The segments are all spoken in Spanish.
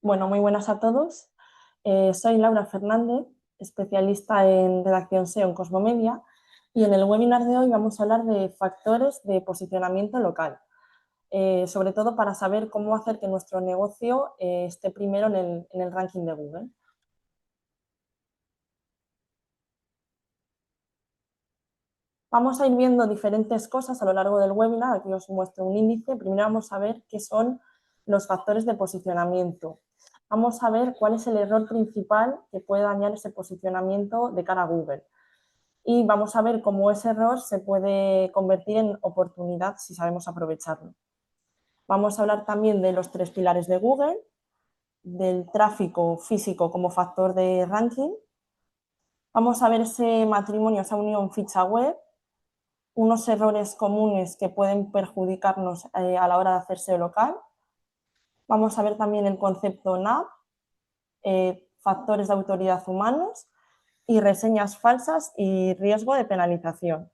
Bueno, muy buenas a todos. Soy Laura Fernández, especialista en redacción SEO en Cosmomedia, y en el webinar de hoy vamos a hablar de factores de posicionamiento local, sobre todo para saber cómo hacer que nuestro negocio esté primero en el ranking de Google. Vamos a ir viendo diferentes cosas a lo largo del webinar. Aquí os muestro un índice. Primero vamos a ver qué son los factores de posicionamiento. Vamos a ver cuál es el error principal que puede dañar ese posicionamiento de cara a Google. Y vamos a ver cómo ese error se puede convertir en oportunidad si sabemos aprovecharlo. Vamos a hablar también de los 3 pilares de Google, del tráfico físico como factor de ranking. Vamos a ver ese matrimonio, esa unión ficha web, unos errores comunes que pueden perjudicarnos a la hora de hacer SEO local. Vamos a ver también el concepto NAP, factores de autoridad humanos y reseñas falsas y riesgo de penalización.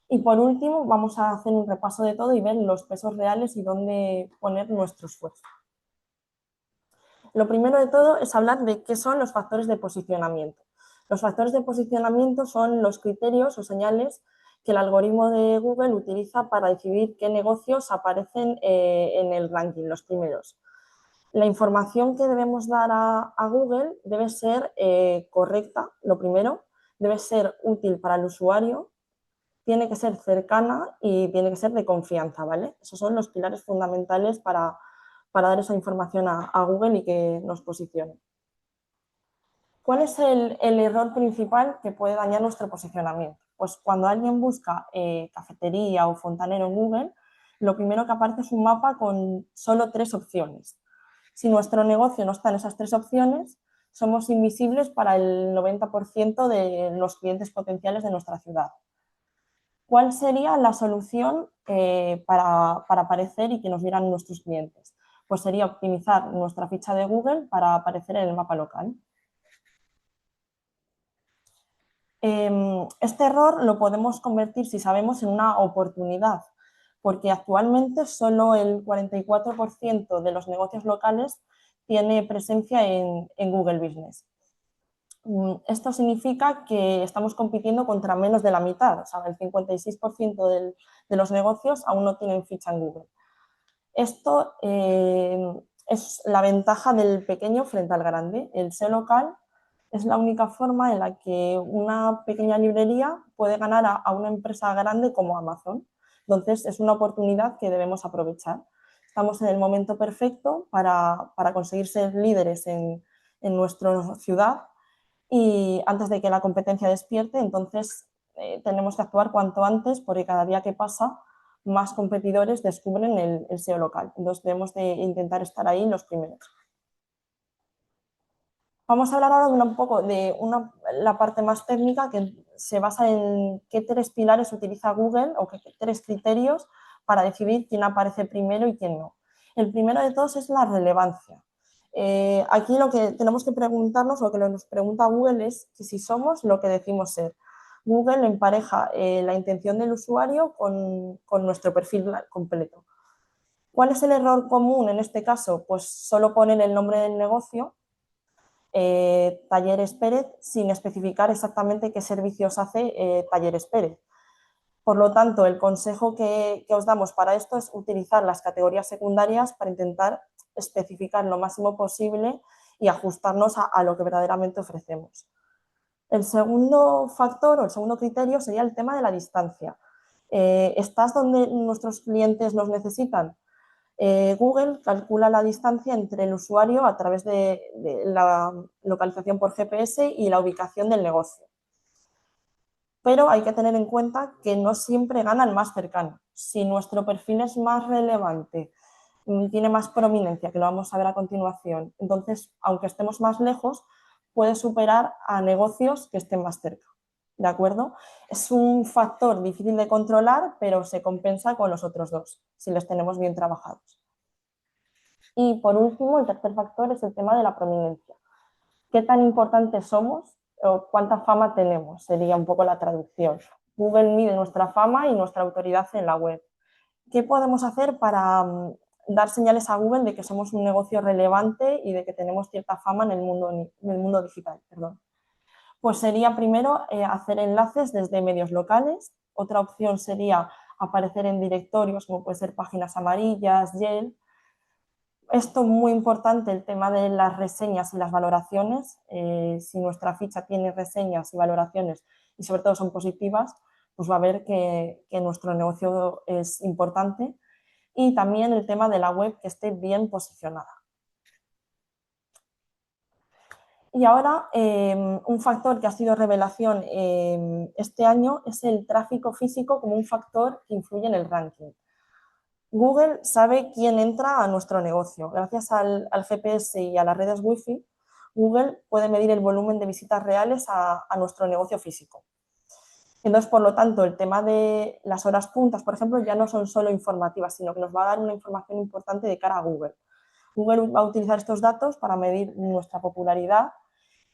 Y por último, vamos a hacer un repaso de todo y ver los pesos reales y dónde poner nuestro esfuerzo. Lo primero de todo es hablar de qué son los factores de posicionamiento. Los factores de posicionamiento son los criterios o señales que el algoritmo de Google utiliza para decidir qué negocios aparecen en el ranking, los primeros. La información que debemos dar a Google debe ser correcta, lo primero, debe ser útil para el usuario, tiene que ser cercana y tiene que ser de confianza, ¿vale? Esos son los pilares fundamentales para dar esa información a Google y que nos posicione. ¿Cuál es el error principal que puede dañar nuestro posicionamiento? Pues cuando alguien busca cafetería o fontanero en Google, lo primero que aparece es un mapa con solo 3 opciones. Si nuestro negocio no está en esas 3 opciones, somos invisibles para el 90% de los clientes potenciales de nuestra ciudad. ¿Cuál sería la solución para aparecer y que nos vieran nuestros clientes? Pues sería optimizar nuestra ficha de Google para aparecer en el mapa local. Este error lo podemos convertir, si sabemos, en una oportunidad, porque actualmente solo el 44% de los negocios locales tiene presencia en Google Business. Esto significa que estamos compitiendo contra menos de la mitad, o sea, el 56% de los negocios aún no tienen ficha en Google. Esto es la ventaja del pequeño frente al grande. El SEO local es la única forma en la que una pequeña librería puede ganar a una empresa grande como Amazon. Entonces, es una oportunidad que debemos aprovechar. Estamos en el momento perfecto para conseguir ser líderes en nuestra ciudad y antes de que la competencia despierte, entonces tenemos que actuar cuanto antes porque cada día que pasa más competidores descubren el SEO local. Entonces debemos de intentar estar ahí los primeros. Vamos a hablar ahora de un poco de la parte más técnica que se basa en qué 3 pilares utiliza Google o qué 3 criterios para decidir quién aparece primero y quién no. El primero de todos es la relevancia. Aquí lo que tenemos que preguntarnos, lo que nos pregunta Google es que si somos lo que decimos ser. Google empareja la intención del usuario con nuestro perfil completo. ¿Cuál es el error común en este caso? Pues solo poner el nombre del negocio, Talleres Pérez, sin especificar exactamente qué servicios hace Talleres Pérez. Por lo tanto, el consejo que os damos para esto es utilizar las categorías secundarias para intentar especificar lo máximo posible y ajustarnos a lo que verdaderamente ofrecemos. El segundo factor o el segundo criterio sería el tema de la distancia. ¿Estás donde nuestros clientes nos necesitan? Google calcula la distancia entre el usuario a través de la localización por GPS y la ubicación del negocio. Pero hay que tener en cuenta que no siempre gana el más cercano. Si nuestro perfil es más relevante, tiene más prominencia, que lo vamos a ver a continuación, entonces, aunque estemos más lejos, puede superar a negocios que estén más cerca. ¿De acuerdo? Es un factor difícil de controlar, pero se compensa con los otros dos, si los tenemos bien trabajados. Y por último, el tercer factor es el tema de la prominencia. ¿Qué tan importantes somos o cuánta fama tenemos? Sería un poco la traducción. Google mide nuestra fama y nuestra autoridad en la web. ¿Qué podemos hacer para dar señales a Google de que somos un negocio relevante y de que tenemos cierta fama en el mundo digital. Perdón. Pues sería primero hacer enlaces desde medios locales. Otra opción sería aparecer en directorios como puede ser páginas amarillas, Yelp. Esto muy importante, el tema de las reseñas y las valoraciones. Si nuestra ficha tiene reseñas y valoraciones y sobre todo son positivas, pues va a ver que nuestro negocio es importante. Y también el tema de la web que esté bien posicionada. Y ahora, un factor que ha sido revelación este año es el tráfico físico como un factor que influye en el ranking. Google sabe quién entra a nuestro negocio. Gracias al GPS y a las redes Wi-Fi, Google puede medir el volumen de visitas reales a nuestro negocio físico. Entonces, por lo tanto, el tema de las horas puntas, por ejemplo, ya no son solo informativas, sino que nos va a dar una información importante de cara a Google. Google va a utilizar estos datos para medir nuestra popularidad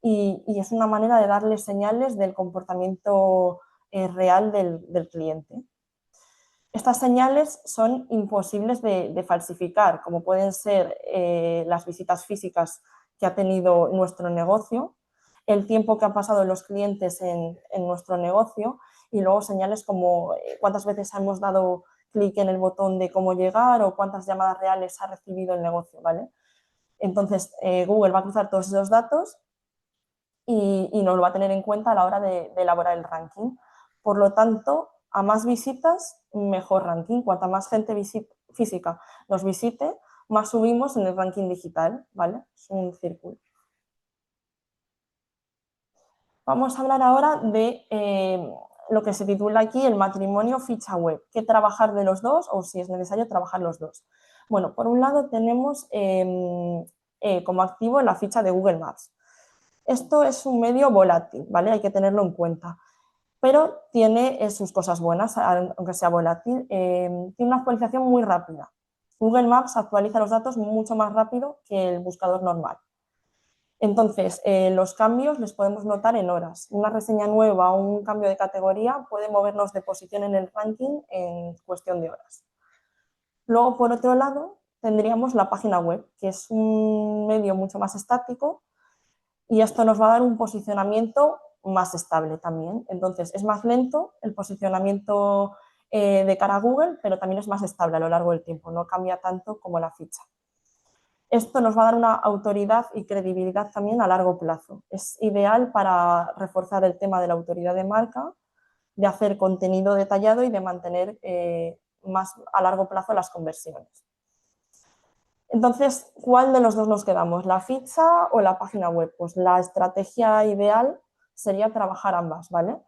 y es una manera de darle señales del comportamiento real del cliente. Estas señales son imposibles de falsificar, como pueden ser las visitas físicas que ha tenido nuestro negocio, el tiempo que han pasado los clientes en nuestro negocio y luego señales como cuántas veces hemos dado clic en el botón de cómo llegar o cuántas llamadas reales ha recibido el negocio, ¿vale? Entonces, Google va a cruzar todos esos datos y nos lo va a tener en cuenta a la hora de elaborar el ranking. Por lo tanto, a más visitas, mejor ranking. Cuanta más gente física nos visite, más subimos en el ranking digital, ¿vale? Es un círculo. Vamos a hablar ahora de lo que se titula aquí el matrimonio ficha web, qué trabajar de los dos o si es necesario trabajar los dos. Bueno, por un lado tenemos como activo la ficha de Google Maps. Esto es un medio volátil, ¿vale? Hay que tenerlo en cuenta, pero tiene sus cosas buenas, aunque sea volátil. Tiene una actualización muy rápida. Google Maps actualiza los datos mucho más rápido que el buscador normal. Entonces, los cambios les podemos notar en horas. Una reseña nueva o un cambio de categoría puede movernos de posición en el ranking en cuestión de horas. Luego, por otro lado, tendríamos la página web, que es un medio mucho más estático y esto nos va a dar un posicionamiento más estable también. Entonces, es más lento el posicionamiento de cara a Google, pero también es más estable a lo largo del tiempo, no cambia tanto como la ficha. Esto nos va a dar una autoridad y credibilidad también a largo plazo. Es ideal para reforzar el tema de la autoridad de marca, de hacer contenido detallado y de mantener más a largo plazo las conversiones. Entonces, ¿cuál de los dos nos quedamos? ¿La ficha o la página web? Pues la estrategia ideal sería trabajar ambas, ¿vale?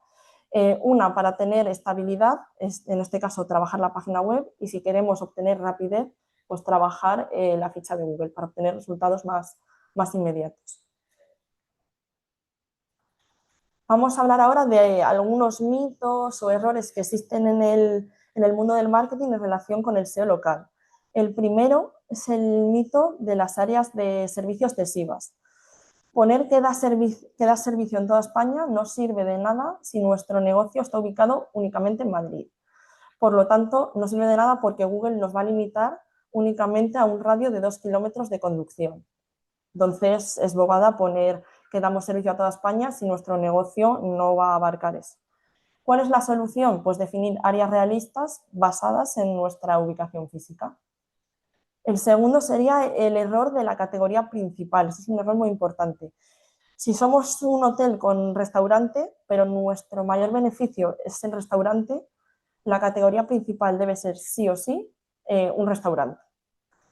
Una para tener estabilidad, en este caso trabajar la página web, y si queremos obtener rapidez, pues trabajar la ficha de Google para obtener resultados más inmediatos. Vamos a hablar ahora de algunos mitos o errores que existen en el mundo del marketing en relación con el SEO local. El primero es el mito de las áreas de servicio excesivas. Poner que da servicio en toda España no sirve de nada si nuestro negocio está ubicado únicamente en Madrid. Por lo tanto, no sirve de nada porque Google nos va a limitar únicamente a un radio de 2 kilómetros de conducción. Entonces, es bobada poner que damos servicio a toda España si nuestro negocio no va a abarcar eso. ¿Cuál es la solución? Pues definir áreas realistas basadas en nuestra ubicación física. El segundo sería el error de la categoría principal. Este es un error muy importante. Si somos un hotel con restaurante, pero nuestro mayor beneficio es el restaurante, la categoría principal debe ser sí o sí un restaurante.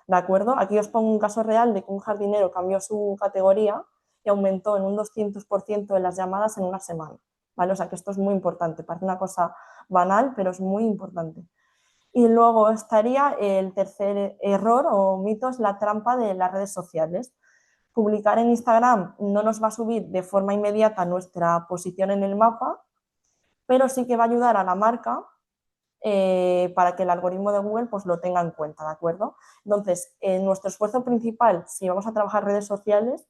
¿De acuerdo? Aquí os pongo un caso real de que un jardinero cambió su categoría y aumentó en un 200% de las llamadas en una semana. ¿Vale? O sea que esto es muy importante. Parece una cosa banal, pero es muy importante. Y luego estaría el tercer error o mito, es la trampa de las redes sociales. Publicar en Instagram no nos va a subir de forma inmediata nuestra posición en el mapa, pero sí que va a ayudar a la marca para que el algoritmo de Google pues, lo tenga en cuenta, ¿de acuerdo? Entonces, nuestro esfuerzo principal, si vamos a trabajar redes sociales,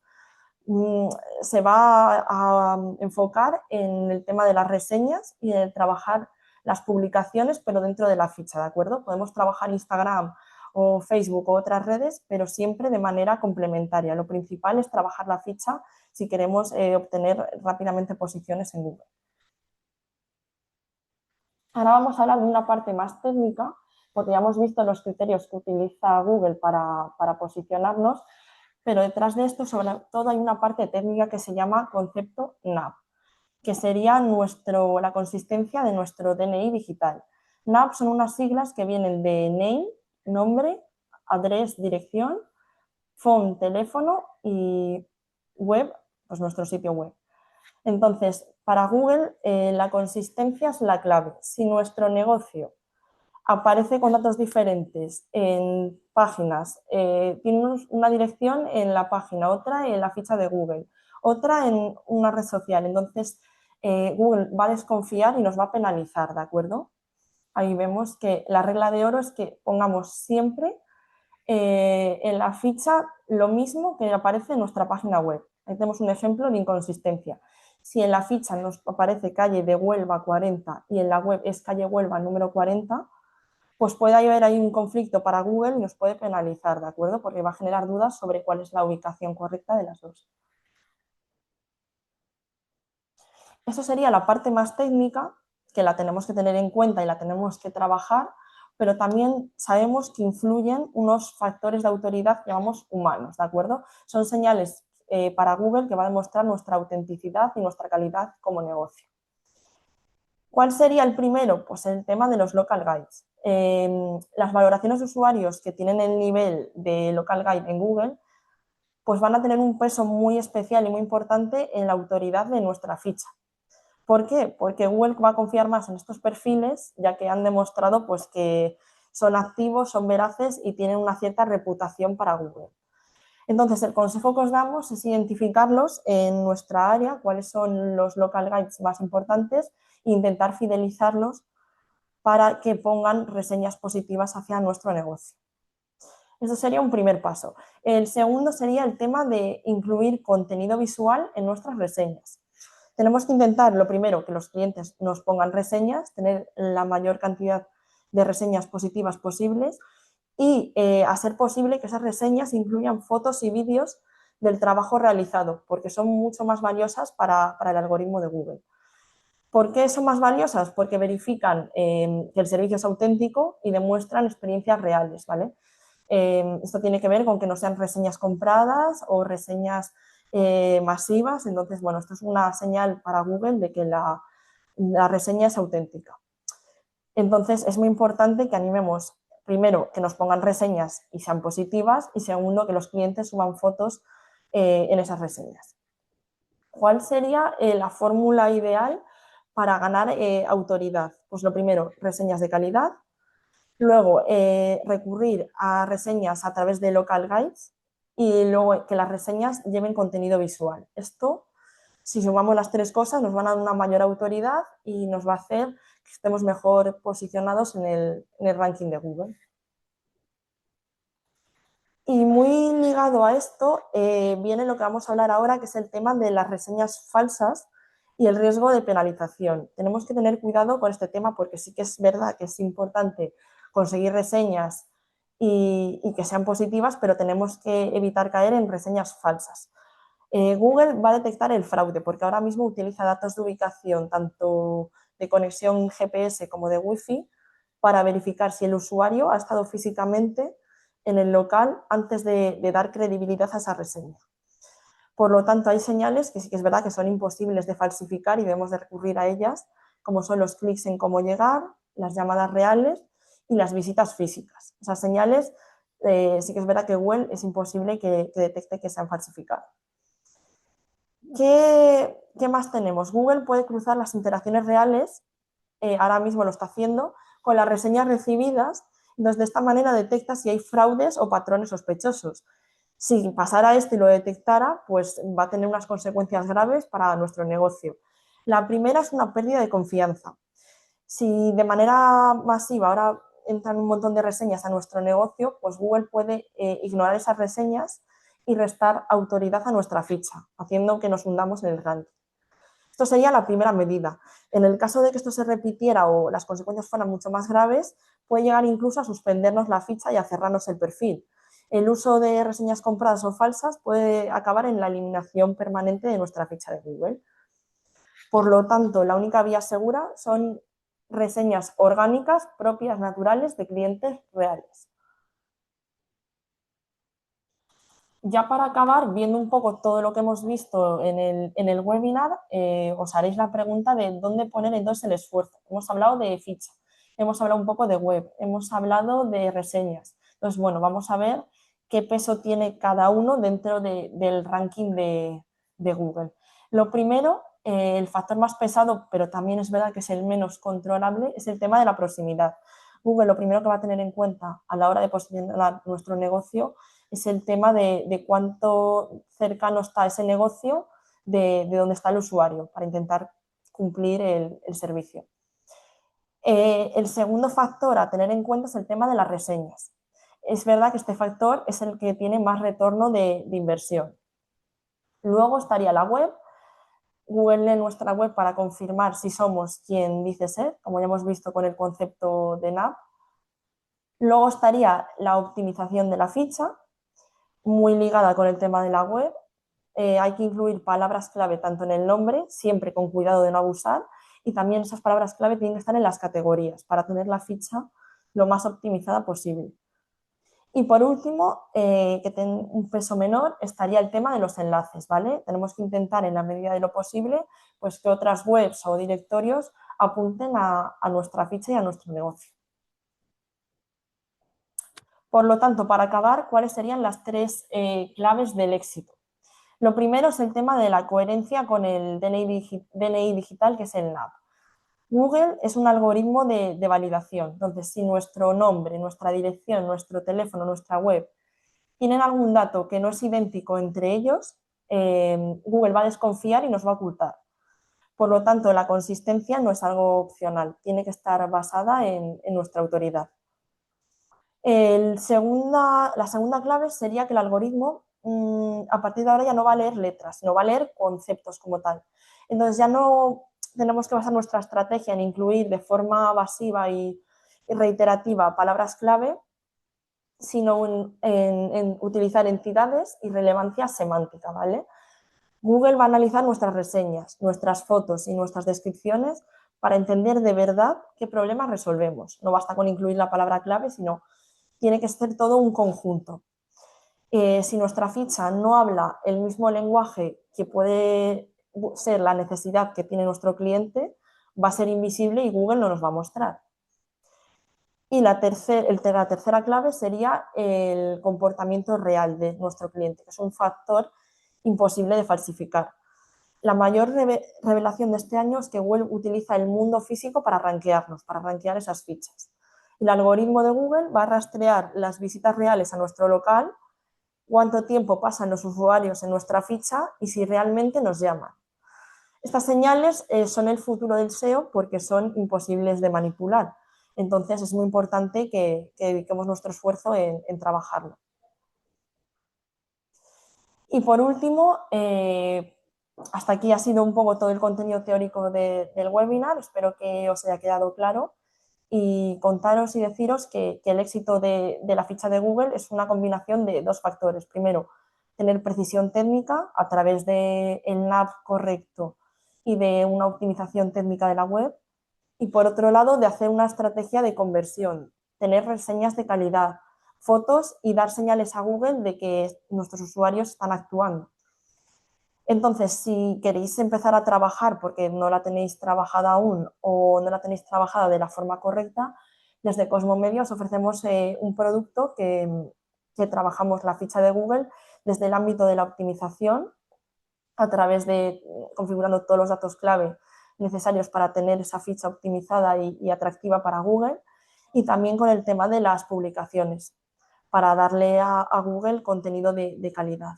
se va a enfocar en el tema de las reseñas y en el trabajar las publicaciones, pero dentro de la ficha, ¿de acuerdo? Podemos trabajar Instagram o Facebook o otras redes, pero siempre de manera complementaria. Lo principal es trabajar la ficha si queremos obtener rápidamente posiciones en Google. Ahora vamos a hablar de una parte más técnica, porque ya hemos visto los criterios que utiliza Google para posicionarnos, pero detrás de esto, sobre todo, hay una parte técnica que se llama concepto NAV, que sería la consistencia de nuestro DNI digital. NAV son unas siglas que vienen de name, nombre, address, dirección, phone, teléfono y web, pues nuestro sitio web. Entonces, para Google, la consistencia es la clave. Si nuestro negocio aparece con datos diferentes en páginas, tiene una dirección en la página, otra en la ficha de Google, otra en una red social, entonces Google va a desconfiar y nos va a penalizar, ¿de acuerdo? Ahí vemos que la regla de oro es que pongamos siempre en la ficha lo mismo que aparece en nuestra página web. Ahí tenemos un ejemplo de inconsistencia. Si en la ficha nos aparece calle de Huelva 40 y en la web es calle Huelva número 40, pues puede haber ahí un conflicto para Google y nos puede penalizar, ¿de acuerdo? Porque va a generar dudas sobre cuál es la ubicación correcta de las dos. Eso sería la parte más técnica, que la tenemos que tener en cuenta y la tenemos que trabajar, pero también sabemos que influyen unos factores de autoridad que llamamos humanos, ¿de acuerdo? Son señales para Google que va a demostrar nuestra autenticidad y nuestra calidad como negocio. ¿Cuál sería el primero? Pues el tema de los local guides. Las valoraciones de usuarios que tienen el nivel de local guide en Google, pues van a tener un peso muy especial y muy importante en la autoridad de nuestra ficha. ¿Por qué? Porque Google va a confiar más en estos perfiles, ya que han demostrado pues, que son activos, son veraces y tienen una cierta reputación para Google. Entonces, el consejo que os damos es identificarlos en nuestra área, cuáles son los local guides más importantes e intentar fidelizarlos para que pongan reseñas positivas hacia nuestro negocio. Eso sería un primer paso. El segundo sería el tema de incluir contenido visual en nuestras reseñas. Tenemos que intentar, lo primero, que los clientes nos pongan reseñas, tener la mayor cantidad de reseñas positivas posibles y, a ser posible, que esas reseñas incluyan fotos y vídeos del trabajo realizado, porque son mucho más valiosas para el algoritmo de Google. ¿Por qué son más valiosas? Porque verifican que el servicio es auténtico y demuestran experiencias reales, ¿vale? Esto tiene que ver con que no sean reseñas compradas o reseñas masivas. Entonces, bueno, esto es una señal para Google de que la reseña es auténtica. Entonces, es muy importante que animemos, primero, que nos pongan reseñas y sean positivas, y segundo, que los clientes suban fotos en esas reseñas. ¿Cuál sería la fórmula ideal para ganar autoridad? Pues lo primero, reseñas de calidad. Luego, recurrir a reseñas a través de local guides y luego que las reseñas lleven contenido visual. Esto, si sumamos las tres cosas, nos van a dar una mayor autoridad y nos va a hacer que estemos mejor posicionados en el ranking de Google. Y muy ligado a esto viene lo que vamos a hablar ahora, que es el tema de las reseñas falsas y el riesgo de penalización. Tenemos que tener cuidado con este tema porque sí que es verdad que es importante conseguir reseñas y que sean positivas, pero tenemos que evitar caer en reseñas falsas. Google va a detectar el fraude porque ahora mismo utiliza datos de ubicación tanto de conexión GPS como de Wi-Fi para verificar si el usuario ha estado físicamente en el local antes de dar credibilidad a esa reseña. Por lo tanto, hay señales que sí que es verdad que son imposibles de falsificar y debemos de recurrir a ellas, como son los clics en cómo llegar, las llamadas reales y las visitas físicas. Esas señales sí que es verdad que Google es imposible que detecte que se han falsificado. ¿Qué más tenemos? Google puede cruzar las interacciones reales, ahora mismo lo está haciendo, con las reseñas recibidas. Entonces, de esta manera detecta si hay fraudes o patrones sospechosos. Si pasara esto y lo detectara, pues va a tener unas consecuencias graves para nuestro negocio. La primera es una pérdida de confianza. Si de manera masiva ahora entran un montón de reseñas a nuestro negocio, pues Google puede ignorar esas reseñas y restar autoridad a nuestra ficha, haciendo que nos hundamos en el ranking. Esto sería la primera medida. En el caso de que esto se repitiera o las consecuencias fueran mucho más graves, puede llegar incluso a suspendernos la ficha y a cerrarnos el perfil. El uso de reseñas compradas o falsas puede acabar en la eliminación permanente de nuestra ficha de Google. Por lo tanto, la única vía segura son reseñas orgánicas propias, naturales, de clientes reales. Ya para acabar, viendo un poco todo lo que hemos visto en el webinar, os haréis la pregunta de dónde poner entonces el esfuerzo. Hemos hablado de ficha, hemos hablado un poco de web, hemos hablado de reseñas. Entonces, bueno, vamos a ver qué peso tiene cada uno dentro del ranking de Google. Lo primero, el factor más pesado, pero también es verdad que es el menos controlable, es el tema de la proximidad. Google lo primero que va a tener en cuenta a la hora de posicionar nuestro negocio es el tema de cuánto cercano está ese negocio de donde está el usuario para intentar cumplir el servicio. El segundo factor a tener en cuenta es el tema de las reseñas. Es verdad que este factor es el que tiene más retorno de inversión. Luego estaría la web. Google lee nuestra web para confirmar si somos quien dice ser, como ya hemos visto con el concepto de NAP. Luego estaría la optimización de la ficha, muy ligada con el tema de la web. Hay que incluir palabras clave tanto en el nombre, siempre con cuidado de no abusar, y también esas palabras clave tienen que estar en las categorías para tener la ficha lo más optimizada posible. Y por último, que tenga un peso menor, estaría el tema de los enlaces, ¿vale? Tenemos que intentar, en la medida de lo posible, pues que otras webs o directorios apunten a nuestra ficha y a nuestro negocio. Por lo tanto, para acabar, ¿cuáles serían las tres claves del éxito? Lo primero es el tema de la coherencia con el DNI digital, que es el NAP. Google es un algoritmo de validación. Entonces, si nuestro nombre, nuestra dirección, nuestro teléfono, nuestra web tienen algún dato que no es idéntico entre ellos, Google va a desconfiar y nos va a ocultar. Por lo tanto, la consistencia no es algo opcional, tiene que estar basada en nuestra autoridad. La segunda clave sería que el algoritmo a partir de ahora ya no va a leer letras, sino va a leer conceptos como tal. Entonces ya no tenemos que basar nuestra estrategia en incluir de forma evasiva y reiterativa palabras clave, sino en utilizar entidades y relevancia semántica, ¿vale? Google va a analizar nuestras reseñas, nuestras fotos y nuestras descripciones para entender de verdad qué problemas resolvemos. No basta con incluir la palabra clave, sino tiene que ser todo un conjunto. Si nuestra ficha no habla el mismo lenguaje que puede ser la necesidad que tiene nuestro cliente, va a ser invisible y Google no nos va a mostrar. Y la tercera clave sería el comportamiento real de nuestro cliente, que es un factor imposible de falsificar. La mayor revelación de este año es que Google utiliza el mundo físico para rankearnos, para rankear esas fichas. El algoritmo de Google va a rastrear las visitas reales a nuestro local, cuánto tiempo pasan los usuarios en nuestra ficha y si realmente nos llaman. Estas señales son el futuro del SEO porque son imposibles de manipular. Entonces es muy importante que dediquemos nuestro esfuerzo en trabajarlo. Y por último, hasta aquí ha sido un poco todo el contenido teórico del webinar. Espero que os haya quedado claro y contaros y deciros que el éxito de la ficha de Google es una combinación de dos factores. Primero, tener precisión técnica a través del NAP correcto y de una optimización técnica de la web. Y por otro lado, de hacer una estrategia de conversión, tener reseñas de calidad, fotos y dar señales a Google de que nuestros usuarios están actuando. Entonces, si queréis empezar a trabajar porque no la tenéis trabajada aún o no la tenéis trabajada de la forma correcta, desde Cosmo Media os ofrecemos un producto que trabajamos la ficha de Google desde el ámbito de la optimización a través de configurando todos los datos clave necesarios para tener esa ficha optimizada y atractiva para Google, y también con el tema de las publicaciones para darle a Google contenido de calidad.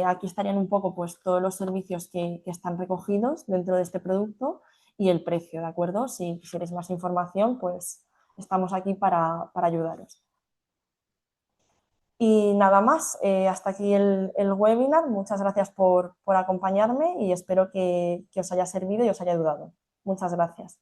Aquí estarían un poco pues, todos los servicios que están recogidos dentro de este producto y el precio, ¿de acuerdo? Si quisierais más información, pues estamos aquí para ayudaros. Y nada más, hasta aquí el webinar. Muchas gracias por acompañarme y espero que os haya servido y os haya ayudado. Muchas gracias.